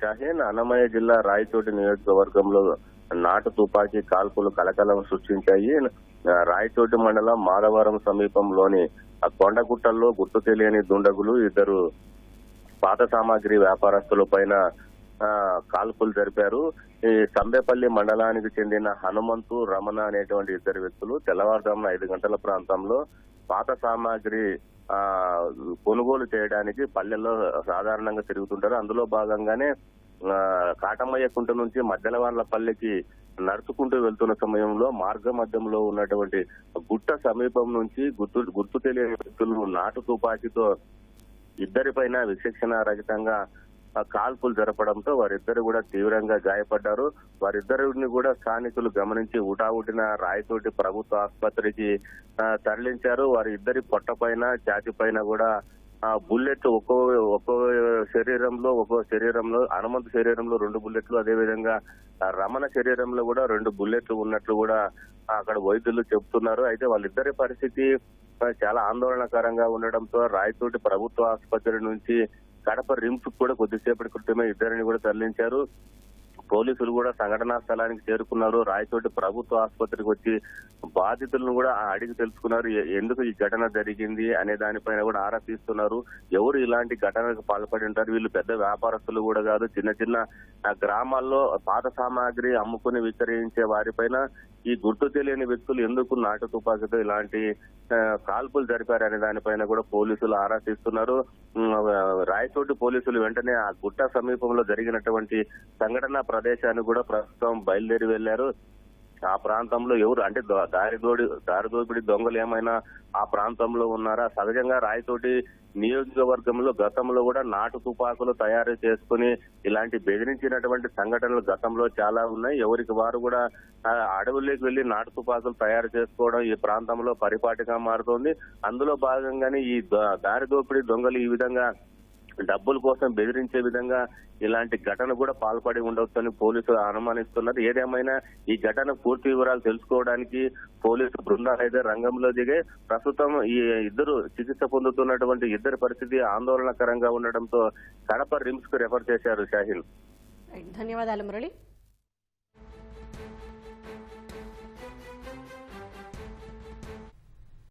షాహీన్, అన్నమయ్య జిల్లా రాయచోటి నియోజకవర్గంలో నాటు తుపాకీ కాల్పులు కలకలం సృష్టించాయి. రాయచోటి మండలం మాధవరం సమీపంలోని కొండగుట్టల్లో గుర్తు తెలియని దుండగులు ఇద్దరు పాత సామాగ్రి వ్యాపారస్తుల పైన కాల్పులు జరిపారు. ఈ సంబేపల్లి మండలానికి చెందిన హనుమంతు, రమణ అనేటువంటి ఇద్దరు వ్యక్తులు తెల్లవారుజామున 5 గంటల ప్రాంతంలో పాత సామాగ్రి కొనుగోలు చేయడానికి పల్లెల్లో సాధారణంగా తిరుగుతుంటారు. అందులో భాగంగానే కాటమయ్య కుంట నుంచి మధ్యలవాన్లపల్లికి నడుచుకుంటూ వెళ్తున్న సమయంలో మార్గ మధ్యంలో ఉన్నటువంటి గుట్ట సమీపం నుంచి గుర్తు తెలియని వ్యక్తులు నాటు తుపాకీతో ఇద్దరిపైన విచక్షణ రహితంగా కాల్పులు జరపడంతో వారిద్దరు కూడా తీవ్రంగా గాయపడ్డారు. వారిద్దరిని కూడా స్థానికులు గమనించి ఉటావుటిన రాయచోటి ప్రభుత్వ ఆసుపత్రికి తరలించారు. వారి ఇద్దరి పొట్ట పైన, ఛాతి పైన కూడా బుల్లెట్లు ఒక్కో శరీరంలో హనుమంతు శరీరంలో 2 బుల్లెట్లు, అదేవిధంగా రమణ శరీరంలో కూడా 2 బుల్లెట్లు ఉన్నట్లు కూడా అక్కడ వైద్యులు చెబుతున్నారు. అయితే వాళ్ళిద్దరి పరిస్థితి చాలా ఆందోళనకరంగా ఉండడంతో రాయచోటి ప్రభుత్వ ఆసుపత్రి నుంచి కడప రిమ్స్ కూడా కొద్దిసేపటి క్రితమే ఇద్దరిని కూడా తరలించారు. పోలీసులు కూడా సంఘటనా స్థలానికి చేరుకున్నారు. రాయచోటి ప్రభుత్వ ఆసుపత్రికి వచ్చి బాధితులను కూడా అడిగి తెలుసుకున్నారు. ఎందుకు ఈ ఘటన జరిగింది అనే దానిపైన కూడా ఆరా తీస్తున్నారు. ఎవరు ఇలాంటి ఘటనకు పాల్పడి ఉంటారు? వీళ్ళు పెద్ద వ్యాపారస్తులు కూడా కాదు, చిన్న చిన్న గ్రామాల్లో పాత సామాగ్రి అమ్ముకుని విక్రయించే వారిపైన ఈ గుర్తు తెలియని వ్యక్తులు ఎందుకు నాటు తుపాకీతో ఇలాంటి కాల్పులు జరిపారనే దానిపైన కూడా పోలీసులు ఆరా తీస్తున్నారు. రాయచోటి పోలీసులు వెంటనే ఆ గుట్ట సమీపంలో జరిగినటువంటి సంఘటన ప్రదేశాన్ని కూడా ప్రస్తుతం బయలుదేరి వెళ్లారు. ఆ ప్రాంతంలో ఎవరు అంటే దారిదోపిడి దొంగలు ఏమైనా ఆ ప్రాంతంలో ఉన్నారా? సహజంగా రాయచోటి నియోజకవర్గంలో గతంలో కూడా నాటు తుపాకులు తయారు చేసుకుని ఇలాంటి బెదిరించినటువంటి సంఘటనలు గతంలో చాలా ఉన్నాయి. ఎవరికి వారు కూడా అడవుల్లోకి వెళ్లి నాటు తుపాకులు తయారు చేసుకోవడం ఈ ప్రాంతంలో పరిపాటిగా మారుతోంది. అందులో భాగంగానే ఈ దారిదోపిడి దొంగలు ఈ విధంగా డబ్బుల కోసం బెదిరించే విధంగా ఇలాంటి ఘటన కూడా పాల్పడి ఉండవచ్చని పోలీసులు అనుమానిస్తున్నారు. ఏదేమైనా ఈ ఘటన పూర్తి వివరాలు తెలుసుకోవడానికి పోలీసు బృందాలు అయితే రంగంలో దిగే ప్రస్తుతం ఈ ఇద్దరు చికిత్స పొందుతున్నటువంటి ఇద్దరి పరిస్థితి ఆందోళనకరంగా ఉండడంతో కడప రిమ్స్ కు రెఫర్ చేశారు. షాహీన్, ధన్యవాదాలు మురళి.